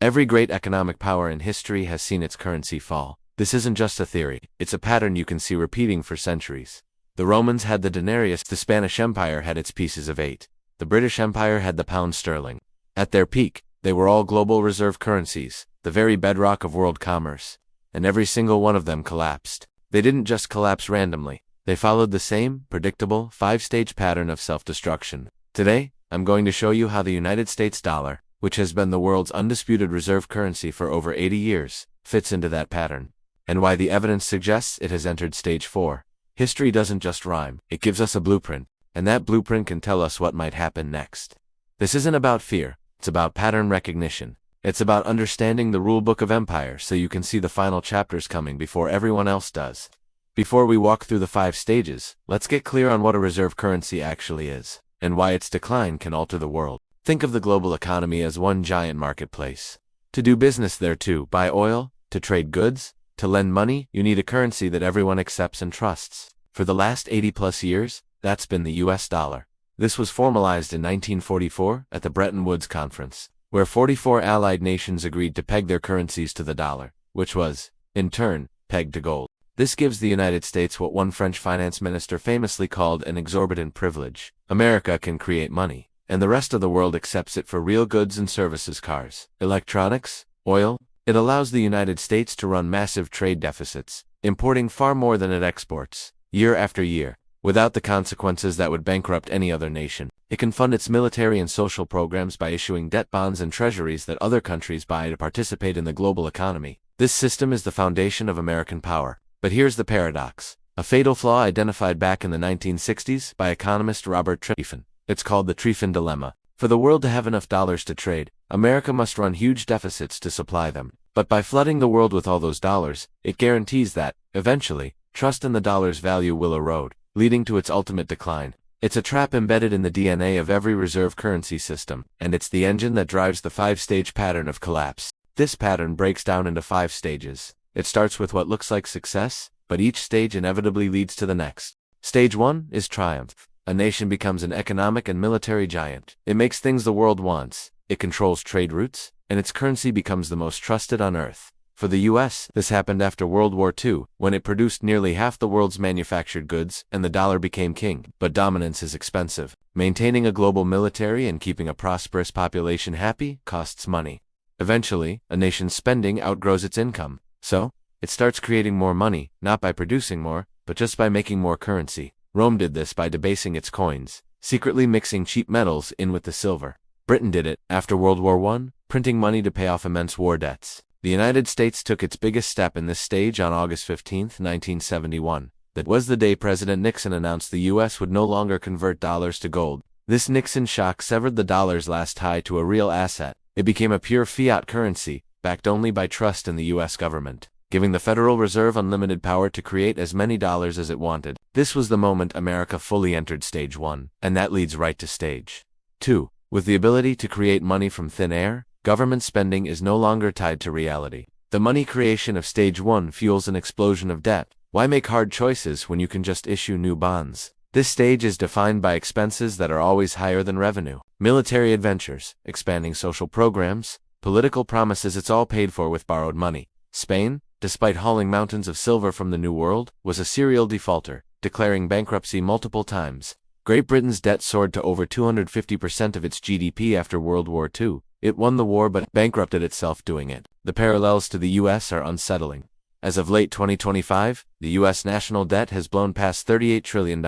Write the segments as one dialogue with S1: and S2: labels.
S1: Every great economic power in history has seen its currency fall. This isn't just a theory, it's a pattern you can see repeating for centuries. The Romans had the denarius, the Spanish Empire had its pieces of 8. The British Empire had the pound sterling. At their peak, they were all global reserve currencies, the very bedrock of world commerce. And every single one of them collapsed. They didn't just collapse randomly. They followed the same, predictable, 5-stage pattern of self-destruction. Today, I'm going to show you how the United States dollar, which has been the world's undisputed reserve currency for over 80 years, fits into that pattern. And why the evidence suggests it has entered stage 4. History doesn't just rhyme, it gives us a blueprint, and that blueprint can tell us what might happen next. This isn't about fear, it's about pattern recognition. It's about understanding the rulebook of empire so you can see the final chapters coming before everyone else does. Before we walk through the 5 stages, let's get clear on what a reserve currency actually is, and why its decline can alter the world. Think of the global economy as one giant marketplace. To do business there, to buy oil, to trade goods, to lend money, you need a currency that everyone accepts and trusts. For the last 80+ years, that's been the US dollar. This was formalized in 1944 at the Bretton Woods Conference, where 44 allied nations agreed to peg their currencies to the dollar, which was, in turn, pegged to gold. This gives the United States what one French finance minister famously called an exorbitant privilege. America can create money, and the rest of the world accepts it for real goods and services, cars, electronics, oil. It allows the United States to run massive trade deficits, importing far more than it exports, year after year, without the consequences that would bankrupt any other nation. It can fund its military and social programs by issuing debt bonds and treasuries that other countries buy to participate in the global economy. This system is the foundation of American power. But here's the paradox, a fatal flaw identified back in the 1960s by economist Robert Triefin. It's called the Triefin dilemma. For the world to have enough dollars to trade, America must run huge deficits to supply them. But by flooding the world with all those dollars, it guarantees that, eventually, trust in the dollar's value will erode, leading to its ultimate decline. It's a trap embedded in the DNA of every reserve currency system, and it's the engine that drives the 5-stage pattern of collapse. This pattern breaks down into 5 stages. It starts with what looks like success, but each stage inevitably leads to the next. Stage 1 is triumph. A nation becomes an economic and military giant. It makes things the world wants. It controls trade routes, and its currency becomes the most trusted on earth. For the US, this happened after World War II, when it produced nearly half the world's manufactured goods, and the dollar became king. But dominance is expensive. Maintaining a global military and keeping a prosperous population happy costs money. Eventually, a nation's spending outgrows its income. So, it starts creating more money, not by producing more, but just by making more currency. Rome did this by debasing its coins, secretly mixing cheap metals in with the silver. Britain did it, after World War I, printing money to pay off immense war debts. The United States took its biggest step in this stage on August 15, 1971. That was the day President Nixon announced the US would no longer convert dollars to gold. This Nixon shock severed the dollar's last tie to a real asset. It became a pure fiat currency, backed only by trust in the US government, giving the Federal Reserve unlimited power to create as many dollars as it wanted. This was the moment America fully entered stage 1, and that leads right to stage 2. With the ability to create money from thin air, government spending is no longer tied to reality. The money creation of stage 1 fuels an explosion of debt. Why make hard choices when you can just issue new bonds? This stage is defined by expenses that are always higher than revenue. Military adventures, expanding social programs, political promises, it's all paid for with borrowed money. Spain, despite hauling mountains of silver from the New World, was a serial defaulter, declaring bankruptcy multiple times. Great Britain's debt soared to over 250% of its GDP after World War II. It won the war but bankrupted itself doing it. The parallels to the US are unsettling. As of late 2025, the US national debt has blown past $38 trillion.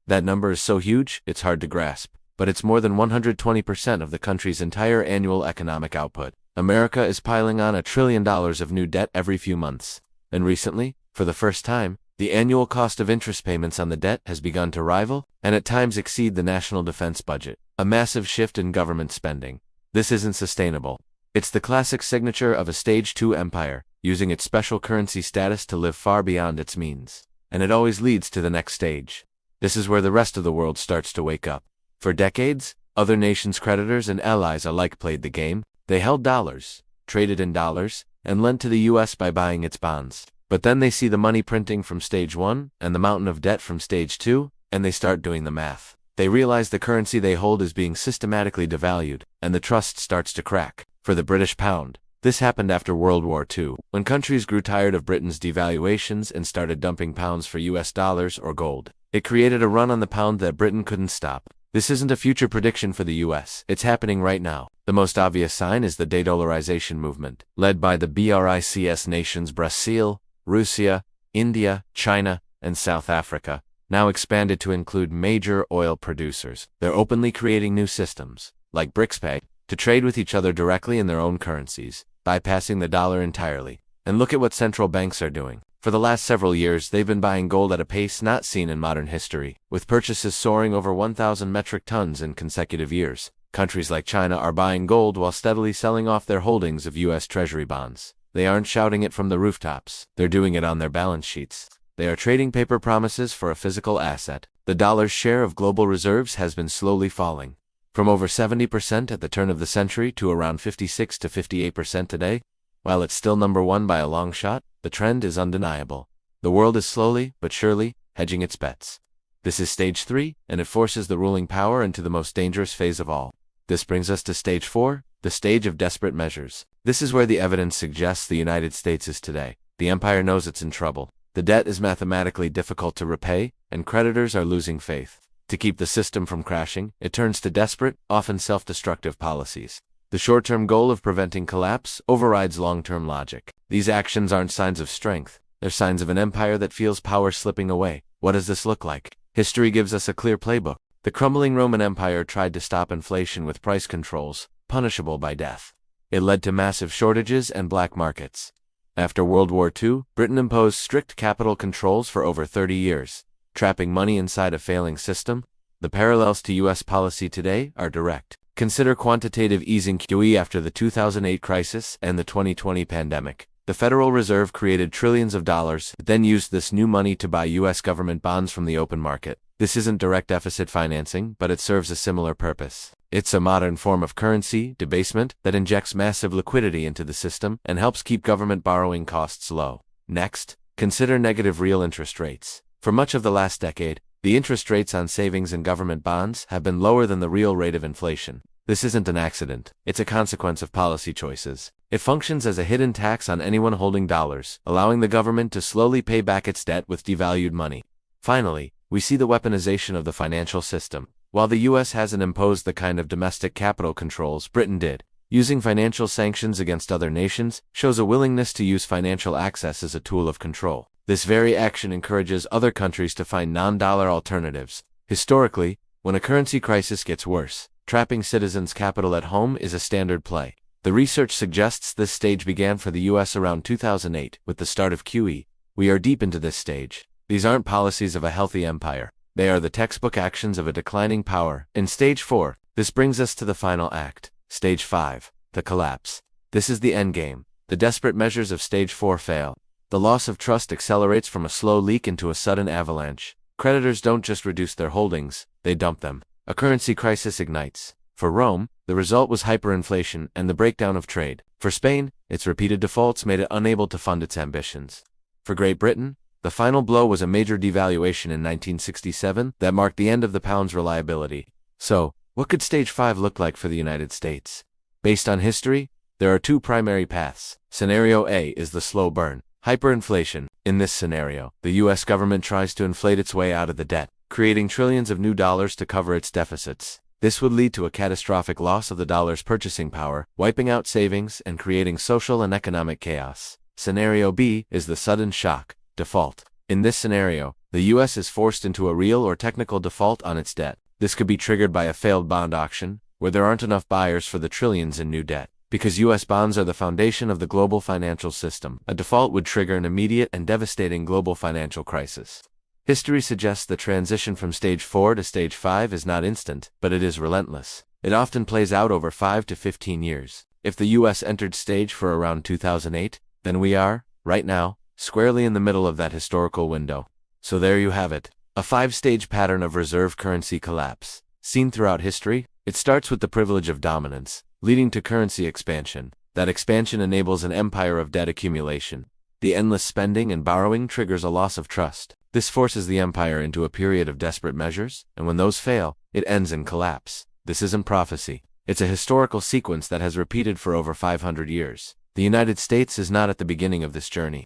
S1: That number is so huge, it's hard to grasp. But it's more than 120% of the country's entire annual economic output. America is piling on $1 trillion of new debt every few months. And recently, for the first time, the annual cost of interest payments on the debt has begun to rival, and at times exceed the national defense budget. A massive shift in government spending. This isn't sustainable. It's the classic signature of a stage 2 empire, using its special currency status to live far beyond its means. And it always leads to the next stage. This is where the rest of the world starts to wake up. For decades, other nations' creditors and allies alike played the game. They held dollars, traded in dollars, and lent to the US by buying its bonds. But then they see the money printing from stage 1 and the mountain of debt from stage 2, and they start doing the math. They realize the currency they hold is being systematically devalued, and the trust starts to crack. For the British pound, this happened after World War II, when countries grew tired of Britain's devaluations and started dumping pounds for US dollars or gold. It created a run on the pound that Britain couldn't stop. This isn't a future prediction for the US, it's happening right now. The most obvious sign is the de-dollarization movement, led by the BRICS nations Brazil, Russia, India, China, and South Africa, now expanded to include major oil producers. They're openly creating new systems, like BRICS, to trade with each other directly in their own currencies, bypassing the dollar entirely. And look at what central banks are doing. For the last several years, they've been buying gold at a pace not seen in modern history, with purchases soaring over 1,000 metric tons in consecutive years. Countries like China are buying gold while steadily selling off their holdings of U.S. Treasury bonds. They aren't shouting it from the rooftops. They're doing it on their balance sheets. They are trading paper promises for a physical asset. The dollar's share of global reserves has been slowly falling, from over 70% at the turn of the century to around 56 to 58% today. While it's still number one by a long shot, the trend is undeniable. The world is slowly, but surely, hedging its bets. This is stage 3, and it forces the ruling power into the most dangerous phase of all. This brings us to stage 4, the stage of desperate measures. This is where the evidence suggests the United States is today. The empire knows it's in trouble. The debt is mathematically difficult to repay, and creditors are losing faith. To keep the system from crashing, it turns to desperate, often self-destructive policies. The short-term goal of preventing collapse overrides long-term logic. These actions aren't signs of strength. They're signs of an empire that feels power slipping away. What does this look like? History gives us a clear playbook. The crumbling Roman Empire tried to stop inflation with price controls, punishable by death. It led to massive shortages and black markets. After World War II, Britain imposed strict capital controls for over 30 years, trapping money inside a failing system. The parallels to U.S. policy today are direct. Consider quantitative easing QE after the 2008 crisis and the 2020 pandemic. The Federal Reserve created trillions of dollars, then used this new money to buy U.S. government bonds from the open market. This isn't direct deficit financing, but it serves a similar purpose. It's a modern form of currency debasement that injects massive liquidity into the system and helps keep government borrowing costs low. Next, consider negative real interest rates. For much of the last decade, the interest rates on savings and government bonds have been lower than the real rate of inflation. This isn't an accident. It's a consequence of policy choices. It functions as a hidden tax on anyone holding dollars, allowing the government to slowly pay back its debt with devalued money. Finally, we see the weaponization of the financial system. While the U.S. hasn't imposed the kind of domestic capital controls Britain did, using financial sanctions against other nations shows a willingness to use financial access as a tool of control. This very action encourages other countries to find non-dollar alternatives. Historically, when a currency crisis gets worse, trapping citizens' capital at home is a standard play. The research suggests this stage began for the U.S. around 2008, with the start of QE. We are deep into this stage. These aren't policies of a healthy empire. They are the textbook actions of a declining power. In stage 4, this brings us to the final act. Stage 5, the collapse. This is the endgame. The desperate measures of stage 4 fail. The loss of trust accelerates from a slow leak into a sudden avalanche. Creditors don't just reduce their holdings, they dump them. A currency crisis ignites. For Rome, the result was hyperinflation and the breakdown of trade. For Spain, its repeated defaults made it unable to fund its ambitions. For Great Britain, the final blow was a major devaluation in 1967 that marked the end of the pound's reliability. So, what could stage 5 look like for the United States? Based on history, there are two primary paths. Scenario A is the slow burn, hyperinflation. In this scenario, the U.S. government tries to inflate its way out of the debt, creating trillions of new dollars to cover its deficits. This would lead to a catastrophic loss of the dollar's purchasing power, wiping out savings and creating social and economic chaos. Scenario B is the sudden shock, default. In this scenario, the U.S. is forced into a real or technical default on its debt. This could be triggered by a failed bond auction, where there aren't enough buyers for the trillions in new debt. Because U.S. bonds are the foundation of the global financial system, a default would trigger an immediate and devastating global financial crisis. History suggests the transition from stage 4 to stage 5 is not instant, but it is relentless. It often plays out over 5 to 15 years. If the U.S. entered stage 4 around 2008, then we are, right now, squarely in the middle of that historical window. So there you have it, a 5-stage pattern of reserve currency collapse. Seen throughout history, it starts with the privilege of dominance, leading to currency expansion. That expansion enables an empire of debt accumulation. The endless spending and borrowing triggers a loss of trust. This forces the empire into a period of desperate measures, and when those fail, it ends in collapse. This isn't prophecy. It's a historical sequence that has repeated for over 500 years. The United States is not at the beginning of this journey.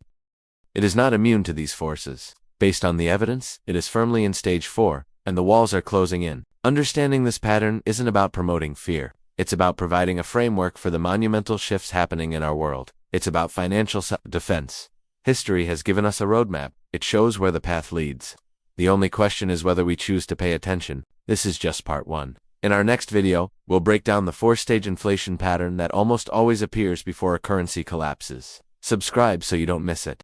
S1: It is not immune to these forces. Based on the evidence, it is firmly in stage 4, and the walls are closing in. Understanding this pattern isn't about promoting fear. It's about providing a framework for the monumental shifts happening in our world. It's about financial self-defense. History has given us a roadmap. It shows where the path leads. The only question is whether we choose to pay attention. This is just part 1. In our next video, we'll break down the 4-stage inflation pattern that almost always appears before a currency collapses. Subscribe so you don't miss it.